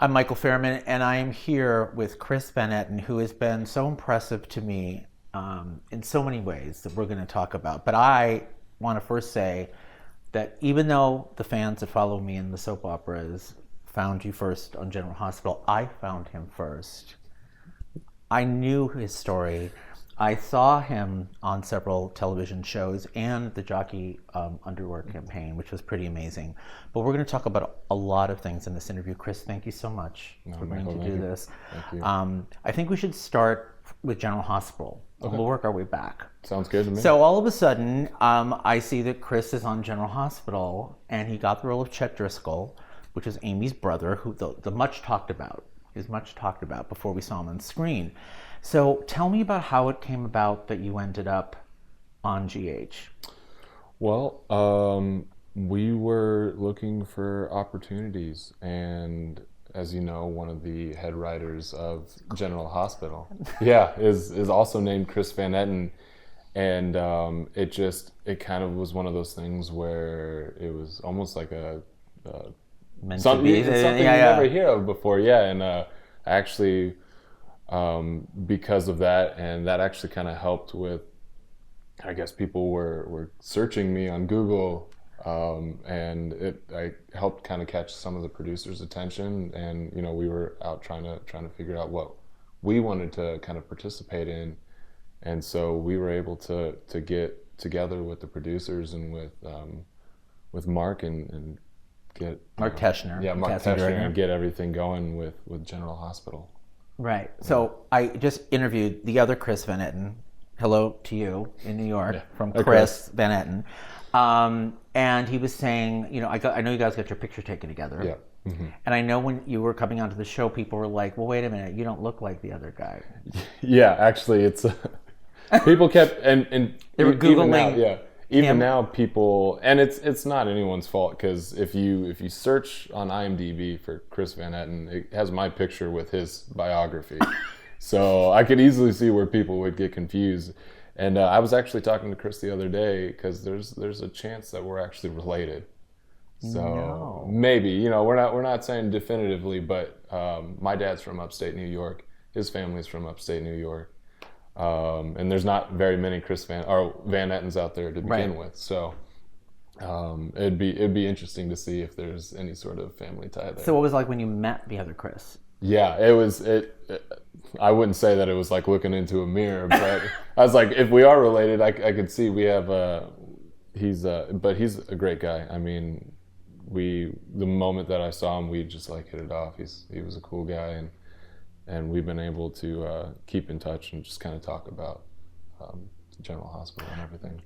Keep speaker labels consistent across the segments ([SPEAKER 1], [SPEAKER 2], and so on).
[SPEAKER 1] I'm Michael Fairman, and I am here with Chris Van Etten, who has been so impressive to me in so many ways that we're going to talk about. But I want to first say that even though the fans that follow me in the soap operas found you first on General Hospital, I found him first. I knew his story. I saw him on several television shows and the jockey underwear campaign, which was pretty amazing. But we're going to talk about a lot of things in this interview. Chris, thank you so much for agreeing to do this.
[SPEAKER 2] Thank you.
[SPEAKER 1] I think we should start with General Hospital.
[SPEAKER 2] Okay.
[SPEAKER 1] We'll work our way back.
[SPEAKER 2] Sounds good to me.
[SPEAKER 1] So all of a sudden, I see that Chris is on General Hospital, and he got the role of Chet Driscoll, which is Amy's brother, who is much talked about before we saw him on screen. So tell me about how it came about that you ended up on GH.
[SPEAKER 2] Well, we were looking for opportunities, and as you know, one of the head writers of General Hospital, is also named Chris Van Etten, and it kind of was one of those things where it was almost like something you never hear of before, and I actually. Because of that, and that actually kind of helped with, I guess people were searching me on Google, and I helped kind of catch some of the producers' attention, and we were out trying to figure out what we wanted to kind of participate in, and so we were able to get together with the producers and with Mark and get
[SPEAKER 1] Mark Teschner,
[SPEAKER 2] Mark Teschner, and get everything going with General Hospital.
[SPEAKER 1] Right. So I just interviewed the other Chris Van Etten. Hello to you in New York from Chris Van Etten. And he was saying, I know you guys got your picture taken together.
[SPEAKER 2] Yeah. Mm-hmm.
[SPEAKER 1] And I know when you were coming onto the show, people were like, well, wait a minute, you don't look like the other guy.
[SPEAKER 2] Yeah, actually, it's people kept and
[SPEAKER 1] they were Googling.
[SPEAKER 2] Even now, people, and it's not anyone's fault, because if you search on IMDb for Chris Van Etten, it has my picture with his biography, so I could easily see where people would get confused. And I was actually talking to Chris the other day, because there's a chance that we're actually related. So maybe we're not saying definitively, but my dad's from upstate New York. His family's from upstate New York. And there's not very many Van Ettens out there to begin with, so it'd be interesting to see if there's any sort of family tie there.
[SPEAKER 1] So what was it like when you met the other Chris?
[SPEAKER 2] Yeah, I wouldn't say that it was like looking into a mirror, but I was like, if we are related, I could see we have but he's a great guy. I mean, the moment that I saw him, we just hit it off. He was a cool guy, and we've been able to keep in touch and just kind of talk about General Hospital and everything.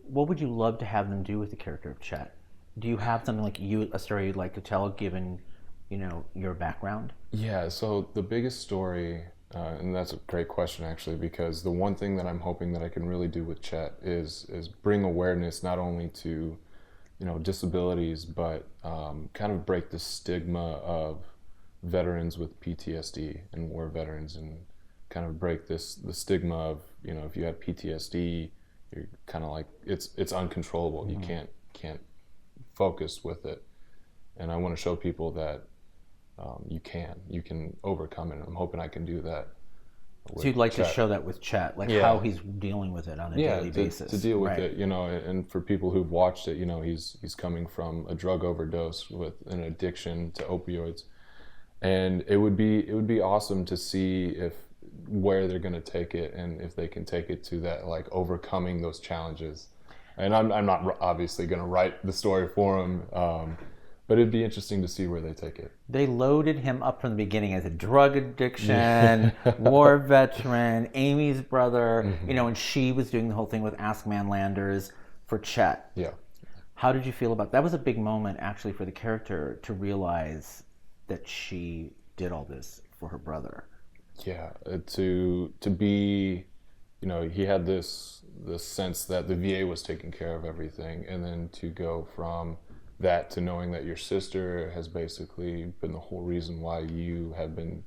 [SPEAKER 1] What would you love to have them do with the character of Chet? Do you have something a story you'd like to tell, given, your background?
[SPEAKER 2] Yeah, so the biggest story, and that's a great question actually, because the one thing that I'm hoping that I can really do with Chet is bring awareness not only to, disabilities, but kind of break the stigma of veterans with PTSD and war veterans, and kind of break the stigma of, if you have PTSD, you're kind of like it's uncontrollable. Mm-hmm. You can't focus with it, and I want to show people that you can overcome it, and I'm hoping I can do that.
[SPEAKER 1] So you'd like
[SPEAKER 2] Chet.
[SPEAKER 1] to show that with Chet, how he's dealing with it on a daily basis.
[SPEAKER 2] To deal with it, and for people who've watched it, he's coming from a drug overdose with an addiction to opioids. And it would be awesome to see where they're going to take it, and if they can take it to that, overcoming those challenges. And I'm not obviously going to write the story for them, but it'd be interesting to see where they take it.
[SPEAKER 1] They loaded him up from the beginning as a drug addiction, war veteran, Amy's brother, mm-hmm. And she was doing the whole thing with Ask Man Landers for Chet.
[SPEAKER 2] Yeah.
[SPEAKER 1] How did you feel about that? That was a big moment actually for the character to realize that she did all this for her brother.
[SPEAKER 2] Yeah, to be, he had this sense that the VA was taking care of everything, and then to go from that to knowing that your sister has basically been the whole reason why you have been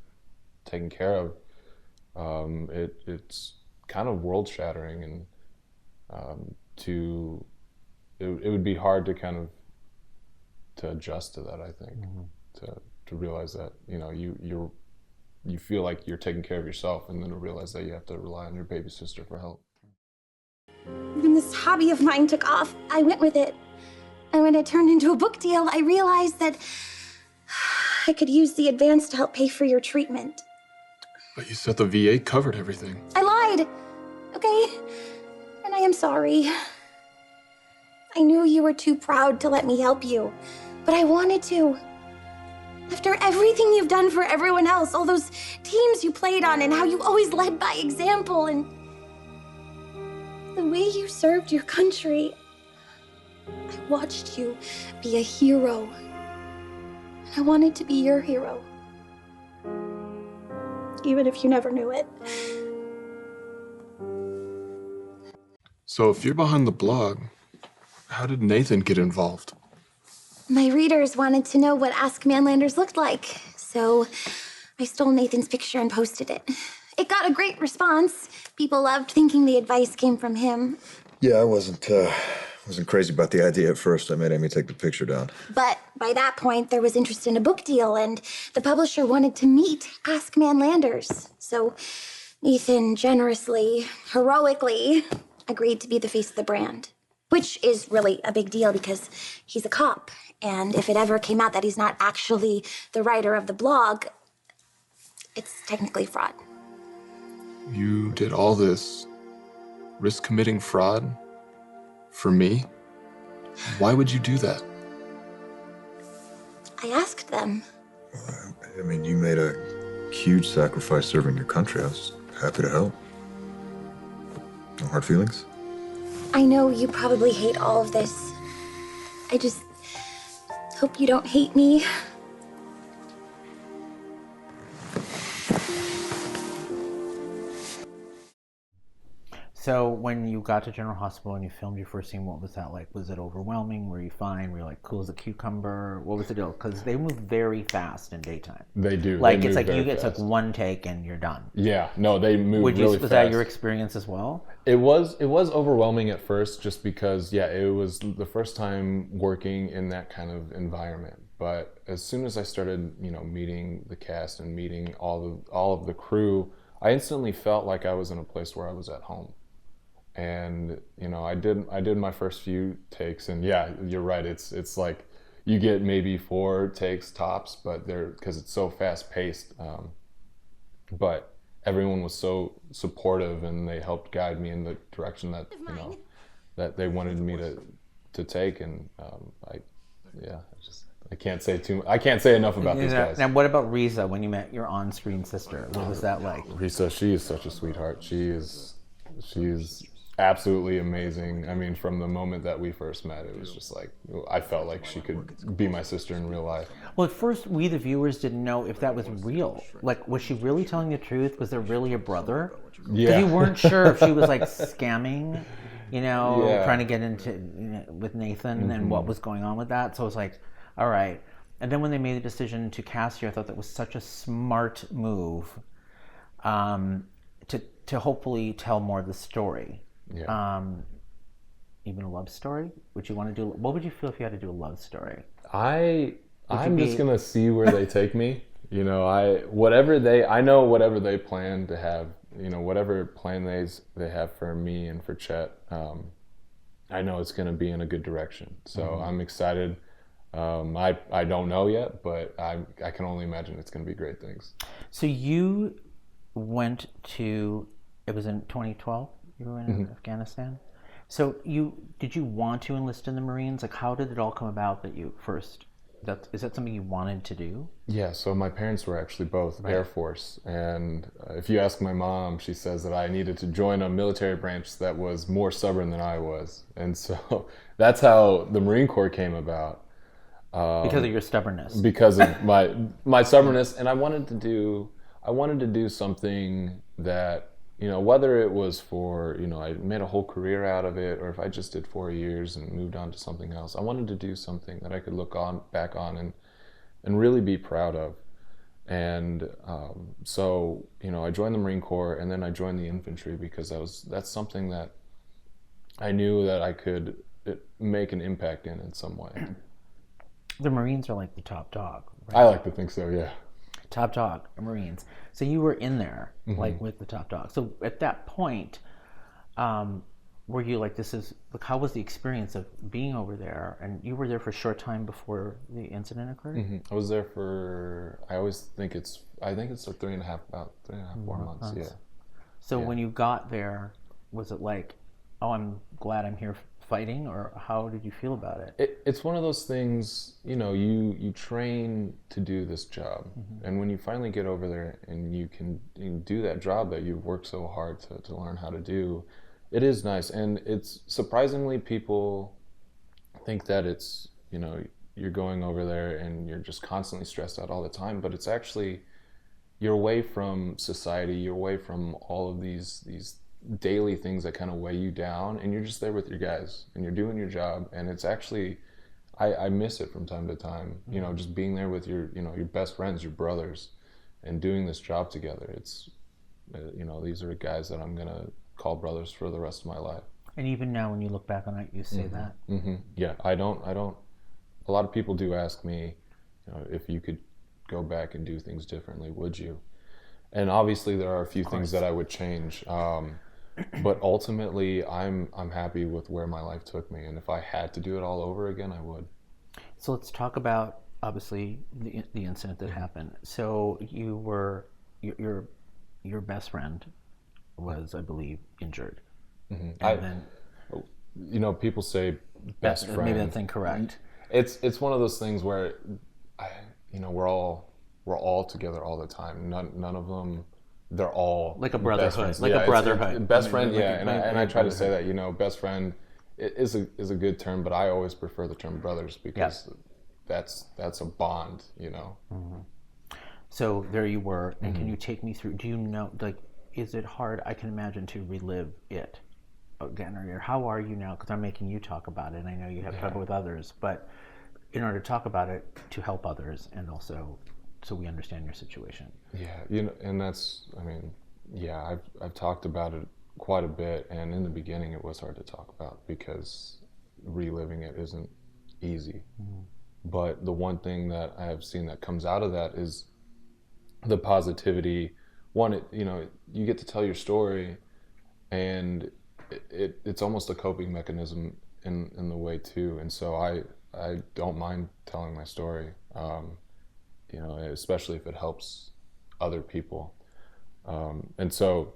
[SPEAKER 2] taken care of, it's kind of world shattering, and it would be hard to kind of to adjust to that, I think.
[SPEAKER 1] Mm-hmm.
[SPEAKER 2] to realize that, you know, you feel like you're taking care of yourself, and then to realize that you have to rely on your baby sister for help.
[SPEAKER 3] When this hobby of mine took off, I went with it. And when it turned into a book deal, I realized that I could use the advance to help pay for your treatment.
[SPEAKER 4] But you said the VA covered everything.
[SPEAKER 3] I lied, okay? And I am sorry. I knew you were too proud to let me help you, but I wanted to. After everything you've done for everyone else, all those teams you played on, and how you always led by example, and the way you served your country, I watched you be a hero. I wanted to be your hero, even if you never knew it.
[SPEAKER 4] So if you're behind the blog, how did Nathan get involved?
[SPEAKER 3] My readers wanted to know what Ask Manlanders looked like, so I stole Nathan's picture and posted it. It got a great response. People loved thinking the advice came from him.
[SPEAKER 5] Yeah, I wasn't crazy about the idea at first. I made Amy take the picture down.
[SPEAKER 3] But by that point, there was interest in a book deal, and the publisher wanted to meet Ask Manlanders. So Nathan generously, heroically agreed to be the face of the brand, which is really a big deal because he's a cop. And if it ever came out that he's not actually the writer of the blog, it's technically fraud.
[SPEAKER 4] You did all this, risk committing fraud for me? Why would you do that?
[SPEAKER 3] I asked them.
[SPEAKER 5] I mean, you made a huge sacrifice serving your country. I was happy to help. No hard feelings?
[SPEAKER 3] I know you probably hate all of this. I just hope you don't hate me.
[SPEAKER 1] So when you got to General Hospital and you filmed your first scene, what was that like? Was it overwhelming? Were you fine? Were you like cool as a cucumber? What was the deal? Because they move very fast in daytime.
[SPEAKER 2] They do.
[SPEAKER 1] Like
[SPEAKER 2] They
[SPEAKER 1] it's
[SPEAKER 2] move
[SPEAKER 1] like
[SPEAKER 2] very
[SPEAKER 1] it's like
[SPEAKER 2] fast.
[SPEAKER 1] one take and you're done.
[SPEAKER 2] Yeah, no, they move really fast.
[SPEAKER 1] Was that your experience as well?
[SPEAKER 2] It was overwhelming at first, just because it was the first time working in that kind of environment. But as soon as I started, meeting the cast and meeting all of the crew, I instantly felt like I was in a place where I was at home. And I did my first few takes, and yeah, you're right. It's like you get maybe 4 takes tops, but because it's so fast paced. But everyone was so supportive, and they helped guide me in the direction that that they wanted me to take. And I can't say too much. I can't say enough about these guys.
[SPEAKER 1] Now, what about Riza when you met your on-screen sister? What was that like?
[SPEAKER 2] Riza, she is such a sweetheart. She's absolutely amazing. I mean, from the moment that we first met, it was just like, I felt like she could be my sister in real life.
[SPEAKER 1] Well, at first, we the viewers didn't know if that was real. Like, was she really telling the truth? Was there really a brother?
[SPEAKER 2] Yeah.
[SPEAKER 1] Because you weren't sure if she was like scamming, trying to get into with Nathan and what was going on with that. So it was like, all right. And then when they made the decision to cast you, I thought that was such a smart move to hopefully tell more of the story.
[SPEAKER 2] Yeah.
[SPEAKER 1] Even a love story? Would you want to do? What would you feel if you had to do a love story?
[SPEAKER 2] I'm just gonna see where they take me. I know whatever they plan to have. Whatever plan they have for me and for Chet. I know it's gonna be in a good direction. So I'm excited. I don't know yet, but I can only imagine it's gonna be great things.
[SPEAKER 1] So you went to. It was in 2012. You were in Afghanistan. So did you want to enlist in the Marines? Like, how did it all come about that you first? Is that something you wanted to do?
[SPEAKER 2] Yeah. So my parents were actually both Air Force, and if you ask my mom, she says that I needed to join a military branch that was more stubborn than I was, and so that's how the Marine Corps came about.
[SPEAKER 1] Because of your stubbornness.
[SPEAKER 2] Because of my stubbornness, and I wanted to do something that. Whether it was for, I made a whole career out of it, or if I just did 4 years and moved on to something else, I wanted to do something that I could look back on and really be proud of. And so, I joined the Marine Corps, and then I joined the infantry because that's something that I knew that I could make an impact in some way.
[SPEAKER 1] The Marines are like the top dog, right?
[SPEAKER 2] I like to think so, yeah.
[SPEAKER 1] Top dog, Marines. So you were in there, like with the top dog. So at that point, were you like, this is, like, how was the experience of being over there? And you were there for a short time before the incident occurred?
[SPEAKER 2] I was there for, I think it's like about 3.5, 4 months, yeah.
[SPEAKER 1] So when you got there, was it like, oh, I'm glad I'm here fighting, or how did you feel about it?
[SPEAKER 2] It's one of those things, you train to do this job. And when you finally get over there and you can do that job that you've worked so hard to learn how to do, it is nice. And it's surprisingly, people think that it's, you're going over there and you're just constantly stressed out all the time, but it's actually, you're away from society, you're away from all of these daily things that kind of weigh you down, and you're just there with your guys and you're doing your job. And it's actually, I miss it from time to time, just being there with your best friends, your brothers, and doing this job together. It's these are guys that I'm gonna call brothers for the rest of my life.
[SPEAKER 1] And even now when you look back on it, you say that?
[SPEAKER 2] Yeah, I don't, a lot of people do ask me, if you could go back and do things differently, would you? And obviously there are a few things that I would change. But ultimately, I'm happy with where my life took me, and if I had to do it all over again, I would.
[SPEAKER 1] So let's talk about, obviously, the incident that happened. So you were, your best friend was, I believe, injured. And then
[SPEAKER 2] people say best friend.
[SPEAKER 1] Maybe that's incorrect.
[SPEAKER 2] It's one of those things where, we're all together all the time. None of them. They're all
[SPEAKER 1] like a brotherhood,
[SPEAKER 2] like
[SPEAKER 1] a brotherhood.
[SPEAKER 2] Best friend, yeah. And I try to say that, best friend is a good term, but I always prefer the term brothers because that's a bond,
[SPEAKER 1] So there you were, and can you take me through? Do you know, like, is it hard? I can imagine to relive it again, or how are you now? Because I'm making you talk about it, and I know you have trouble with others, but in order to talk about it, to help others, and also so we understand your situation.
[SPEAKER 2] Yeah, and that's, I've talked about it quite a bit, and in the beginning it was hard to talk about because reliving it isn't easy. But the one thing that I have seen that comes out of that is the positivity. One, you get to tell your story, and it's almost a coping mechanism in the way too. And so I don't mind telling my story. Especially if it helps other people. And so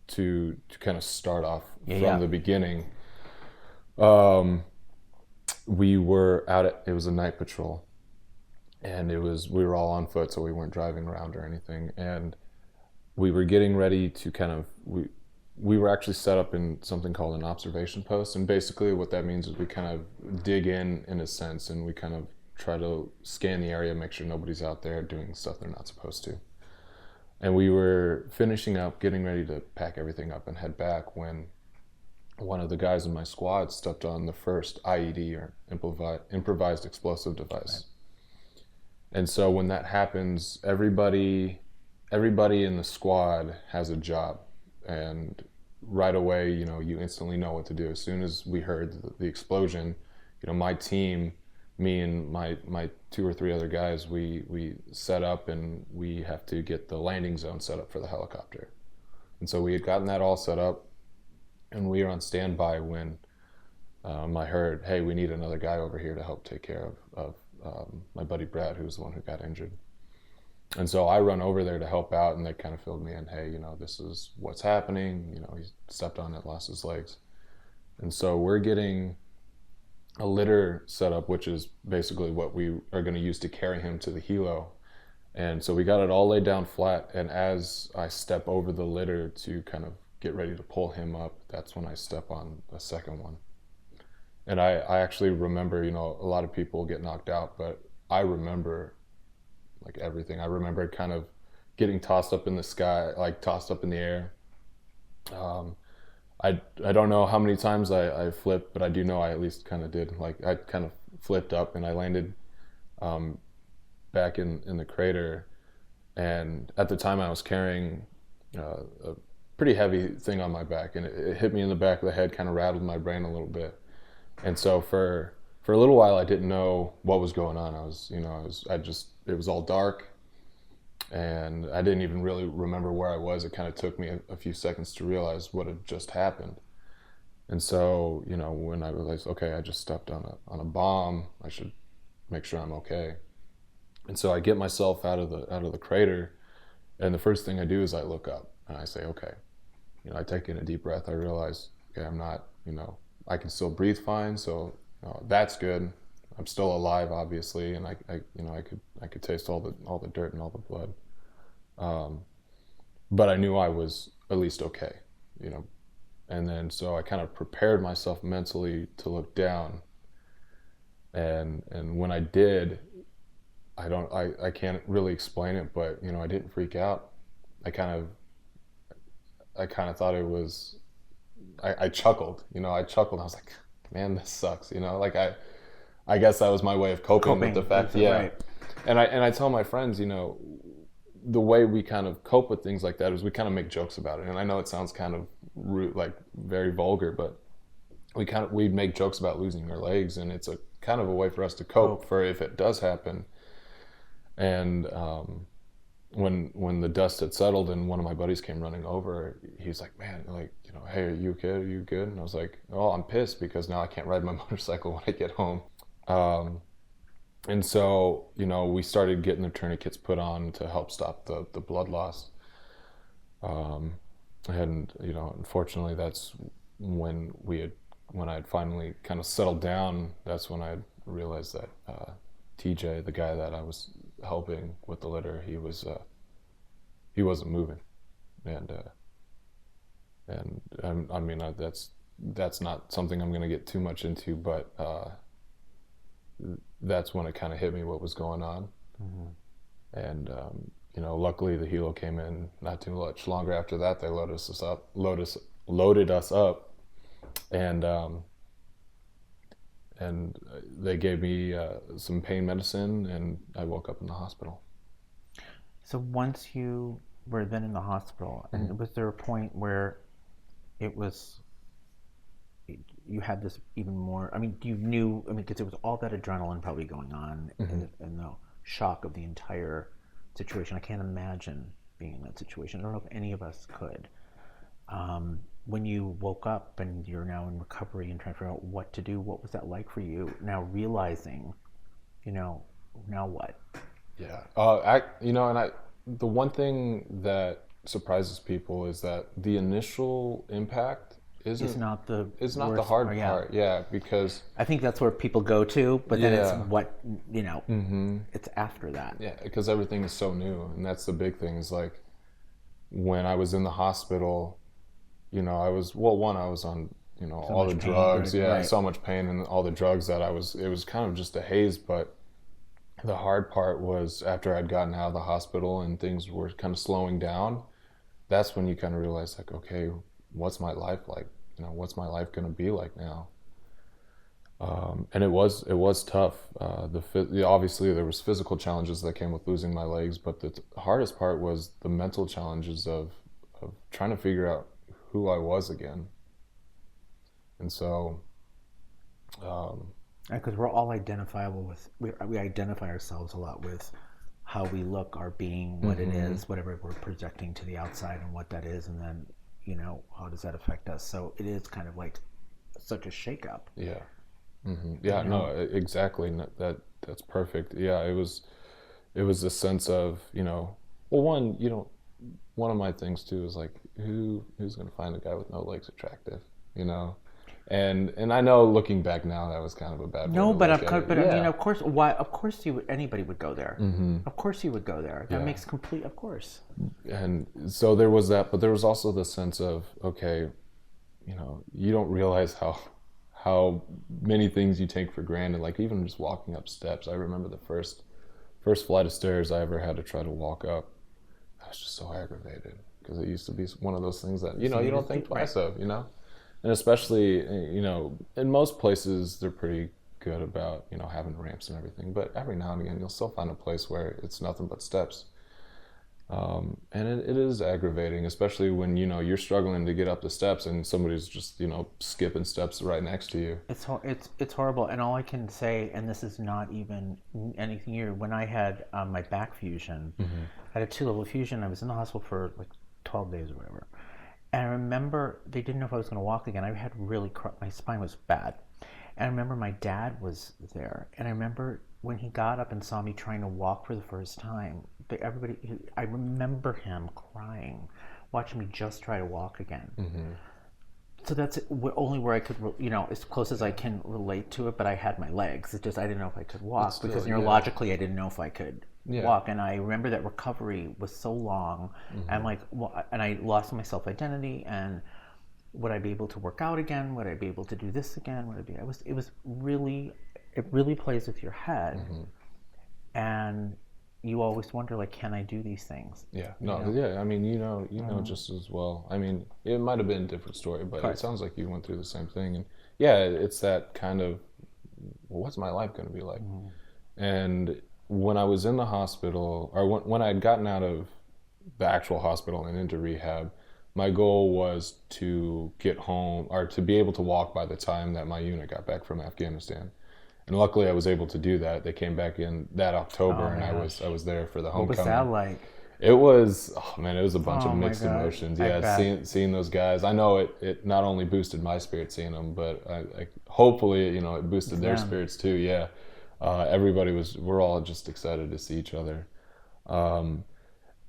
[SPEAKER 2] to kind of start off from the beginning, we were it was a night patrol, and we were all on foot, so we weren't driving around or anything. And we were getting ready to we were actually set up in something called an observation post. And basically what that means is we kind of dig in a sense, and we kind of try to scan the area, make sure nobody's out there doing stuff they're not supposed to. And we were finishing up, getting ready to pack everything up and head back, when one of the guys in my squad stepped on the first IED, or improvised explosive device. Right. And so when that happens, everybody in the squad has a job, and right away, you instantly know what to do. As soon as we heard the explosion, my team, me and my 2 or 3 other guys, we set up, and we have to get the landing zone set up for the helicopter. And so we had gotten that all set up, and we were on standby when I heard, hey, we need another guy over here to help take care of my buddy Brad, who was the one who got injured. And so I run over there to help out, and they kind of filled me in, hey, this is what's happening. He stepped on it, lost his legs. And so we're getting a litter set up, which is basically what we are going to use to carry him to the helo. And so we got it all laid down flat, and as I step over the litter to kind of get ready to pull him up, that's when I step on a second one. And I actually remember, a lot of people get knocked out, but I remember like everything. I remember kind of getting tossed up in the sky, like tossed up in the air. I don't know how many times I flipped, but I do know I at least kind of did. Like I kind of flipped up, and I landed back in the crater. And at the time I was carrying a pretty heavy thing on my back, and it hit me in the back of the head, kind of rattled my brain a little bit. And so for for a little while I didn't know what was going on. It was all dark, and I didn't even really remember where I was. It kind of took me a few seconds to realize what had just happened. And so, when I realized, okay, I just stepped on a bomb, I should make sure I'm okay. And so I get myself out of the crater, and the first thing I do is I look up and I say, okay. I take in a deep breath. I realize, okay, I'm not, I can still breathe fine, so that's good. I'm still alive, obviously, and I could taste all the dirt and all the blood. But I knew I was at least okay, And then so I kind of prepared myself mentally to look down. And when I did, I can't really explain it, but I didn't freak out. I kind of thought it was, I chuckled, I chuckled. I was like, man, this sucks, I guess that was my way of coping with the fact, yeah. Right. And I tell my friends, the way we kind of cope with things like that is we kind of make jokes about it. And I know it sounds kind of rude, like very vulgar, but we make jokes about losing our legs, and it's a kind of a way for us to cope for if it does happen. And when the dust had settled and one of my buddies came running over, he's like, man, hey, are you okay? Are you good? And I was like, oh, I'm pissed because now I can't ride my motorcycle when I get home. And so, we started getting the tourniquets put on to help stop the blood loss. And, unfortunately, that's when I had finally kind of settled down, that's when I realized that TJ, the guy that I was helping with the litter, he wasn't moving. And I mean, that's not something I'm going to get too much into, but that's when it kind of hit me what was going on. Mm-hmm. And luckily the helo came in not too much longer after that. They loaded us up, and they gave me some pain medicine, and I woke up in the hospital.
[SPEAKER 1] So once you were then in the hospital, and mm-hmm. was there a point where you had this even more, you knew, because it was all that adrenaline probably going on, mm-hmm. and the shock of the entire situation. I can't imagine being in that situation. I don't know if any of us could. When you woke up and you're now in recovery and trying to figure out what to do, what was that like for you? Now realizing, now what?
[SPEAKER 2] Yeah. The one thing that surprises people is that the initial impact is not the hard part. Yeah, because
[SPEAKER 1] I think that's where people go to, but then it's what, mm-hmm. it's after that.
[SPEAKER 2] Yeah, because everything is so new, and that's the big thing is like when I was in the hospital, I was on, all the drugs, right. So much pain and all the drugs that it was kind of just a haze, but the hard part was after I'd gotten out of the hospital and things were kind of slowing down, that's when you kind of realize like, okay, what's my life like? What's my life going to be like now? And it was tough. Obviously there was physical challenges that came with losing my legs, but the hardest part was the mental challenges of trying to figure out who I was again. And so,
[SPEAKER 1] because we're all identifiable with, we identify ourselves a lot with how we look, our being, what mm-hmm. it is, whatever we're projecting to the outside and what that is, and then how does that affect us? So it is kind of like such a shakeup.
[SPEAKER 2] Yeah. Mm-hmm. Yeah. No. Exactly. That's perfect. Yeah. It was a sense of one of my things too is like who's going to find a guy with no legs attractive, And I know looking back now that was kind of a bad.
[SPEAKER 1] No, but of course, why? Of course, anybody would go there. Mm-hmm. Of course, you would go there. That makes complete. Of course.
[SPEAKER 2] And so there was that, but there was also the sense of okay, you don't realize how many things you take for granted. Like even just walking up steps. I remember the first flight of stairs I ever had to try to walk up. I was just so aggravated because it used to be one of those things that you don't think twice of. And especially, in most places, they're pretty good about, having ramps and everything. But every now and again, you'll still find a place where it's nothing but steps. And it is aggravating, especially when, you're struggling to get up the steps and somebody's just, skipping steps right next to you.
[SPEAKER 1] It's horrible, and all I can say, and this is not even anything here. When I had my back fusion, I had a 2-level fusion. I was in the hospital for like 12 days or whatever, and I remember they didn't know if I was going to walk again. I had really my spine was bad, and I remember my dad was there, and I remember when he got up and saw me trying to walk for the first time. I remember him crying, watching me just try to walk again. So that's only where I could, as close as I can relate to it. But I had my legs. It's just I didn't know if I could walk
[SPEAKER 2] Still,
[SPEAKER 1] because neurologically I didn't know if I could walk. And I remember that recovery was so long, and and I lost my self-identity. And would I be able to work out again? Would I be able to do this again? It really plays with your head, and you always wonder, like, can I do these things?
[SPEAKER 2] Yeah, no, yeah. I mean, just as well. I mean, it might have been a different story, but it sounds like you went through the same thing. And yeah, it's that kind of, well, what's my life going to be like? And when I was in the hospital, or when I had gotten out of the actual hospital and into rehab, my goal was to get home, or to be able to walk by the time that my unit got back from Afghanistan. And luckily, I was able to do that. They came back in that October, and I was there for the homecoming.
[SPEAKER 1] What was that like?
[SPEAKER 2] It was, it was a bunch of mixed emotions. Yeah, seeing those guys. I know it not only boosted my spirits seeing them, but hopefully, it boosted their spirits too. Yeah, we're all just excited to see each other.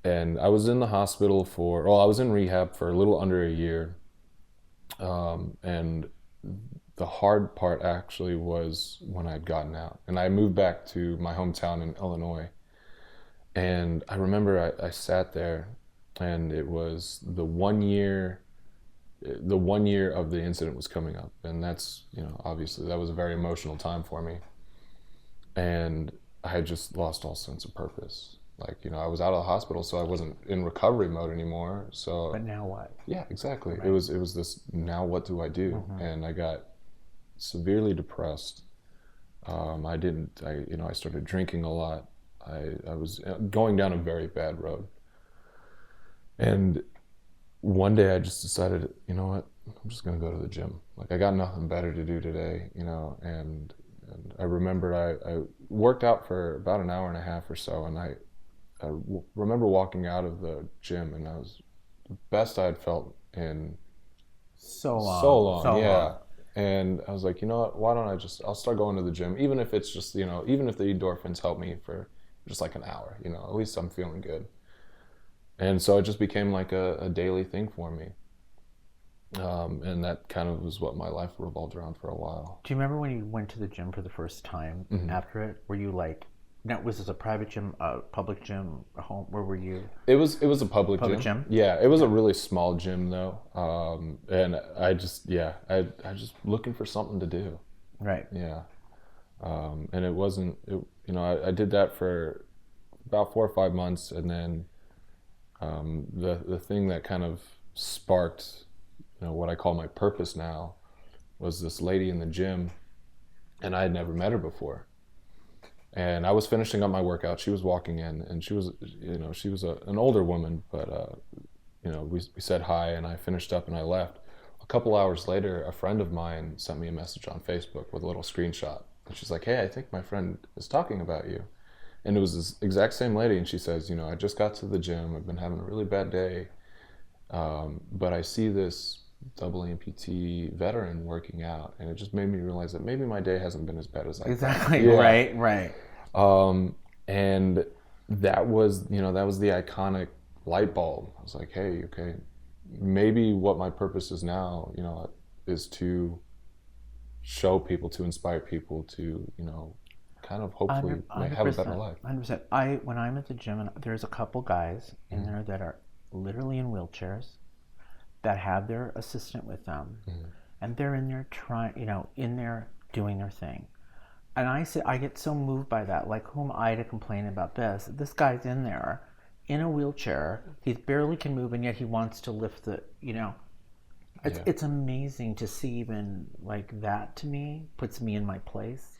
[SPEAKER 2] And I was in the hospital I was in rehab for a little under a year, and the hard part actually was when I had gotten out, and I moved back to my hometown in Illinois. And I remember I sat there, and it was the 1 year of the incident was coming up, and that's, obviously that was a very emotional time for me. And I had just lost all sense of purpose. Like, I was out of the hospital, so I wasn't in recovery mode anymore. So,
[SPEAKER 1] but now what?
[SPEAKER 2] Yeah, exactly. Right. It was this, now what do I do? And I got severely depressed. I started drinking a lot. I was going down a very bad road. And one day I just decided, you know what, I'm just going to go to the gym. Like, I got nothing better to do today, and I remember I worked out for about an hour and a half or so, and I remember walking out of the gym, and I was the best I had felt in so long. Yeah. And I was like, you know what, why don't I'll start going to the gym, even if it's just, even if the endorphins help me for just like an hour, at least I'm feeling good. And so it just became like a daily thing for me. And that kind of was what my life revolved around for a while.
[SPEAKER 1] Do you remember when you went to the gym for the first time after it? Were you like, now, was this a private gym, a public gym, a home? Where were you?
[SPEAKER 2] It was a public gym. Yeah, it was a really small gym though, and I just looking for something to do.
[SPEAKER 1] Right.
[SPEAKER 2] Yeah, and it wasn't. I did that for about 4 or 5 months, and then the thing that kind of sparked, what I call my purpose now, was this lady in the gym, and I had never met her before. And I was finishing up my workout. She was walking in, and she was an older woman, but we said hi, and I finished up and I left. A couple hours later, a friend of mine sent me a message on Facebook with a little screenshot, and she's like, "Hey, I think my friend is talking about you." And it was this exact same lady, and she says, "I just got to the gym. I've been having a really bad day, but I see this double amputee veteran working out, and it just made me realize that maybe my day hasn't been as bad as I thought."
[SPEAKER 1] Exactly. Yeah. Right.
[SPEAKER 2] And that was the iconic light bulb. I was like, hey, okay, maybe what my purpose is now, is to show people, to inspire people to, kind of hopefully have a better life.
[SPEAKER 1] 100%. When I'm at the gym, there's a couple guys in there that are literally in wheelchairs, that have their assistant with them, and they're in there doing their thing. And I get so moved by that. Like, who am I to complain about this? This guy's in there, in a wheelchair. He barely can move, and yet he wants to lift the, It's amazing to see. Even like that, to me, puts me in my place.